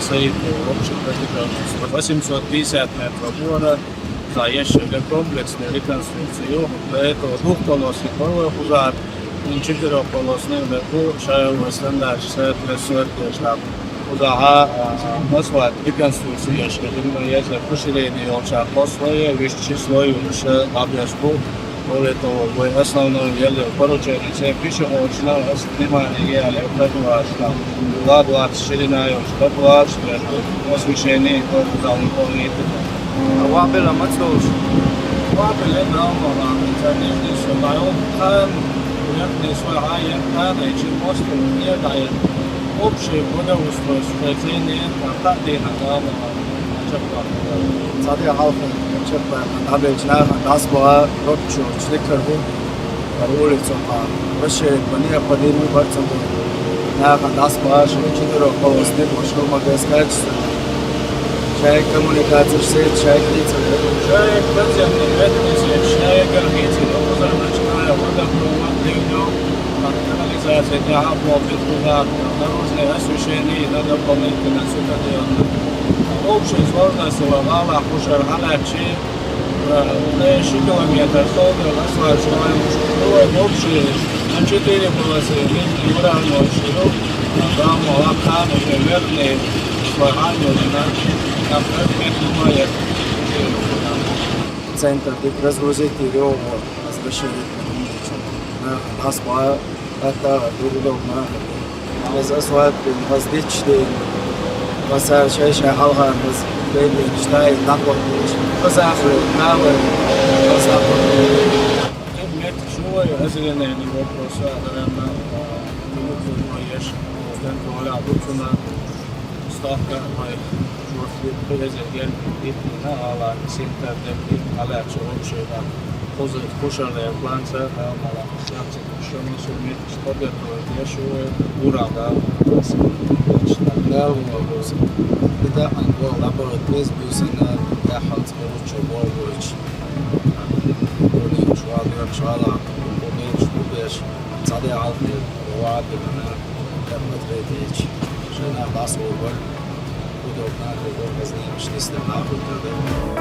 стоит общий протяженностью 850 метров города. Заезжий комплексный реконструкцию. Для этого двухполосный боевой пожар и четырехполосный вверху шаровой стандарт 64 штаб. Куда назвать реконструкцию, если расширение общего слоя, вещи слоя уже объяснил. Более того, в основном деле поручение все пишет очень внимание реально предположено. 220 ширина, 120 освещение, дополнительно. Вабела Мацош. Вабела нормально, конечно, что моем там верхний слой район, чем мост не дает. Общее благоустройство, строение, контакты на главном. Цадия Халфен, Чепа, Абельчна, Насбуа, Рокчу, Шликербу, улицу, расширить планирование подъемы Барцабу. Насбуа, Шевченко, Полосны, Пошел Магазкач, Человек коммуникации, человек лица. Человек подземный, человек горбитель, начиная водопровод, ливнев, канализация, диафлом, бетуза, дорожное освещение и дополнительно сюда делать. Общая сложность вала Хушар Халачи 6 километров, солдат асфальтовый, общий на 4 полосы, нижний уровень широк, там лапкан уже верхний, слагание на 5 мая. Центр разгрузить его, освещение. Насбуа, это удобно. Без асфальта, воздичный. Mesela şey halkımız belli işte nakliş, mesafir, kahve, mesafir. Hizmet şuayı hazırlanan vопросы adamına ешь, стенколя, бутуна, ставка, мой журфлит, президент, на ала, синтердем, ала, чорочева, позит, кушале, планца, ала, сяпци, шоми, сумит, сподетове, дешеве, урага, بدأ أنواع لابوراتوار بيوصلنا لحد كروتش وبورج. ونيم شوال يوم شوالا وبيش وبيش صديق عالقي وعادي منا لما تريديش شنا باصور ودوبنا لدور بزني مش نستمع في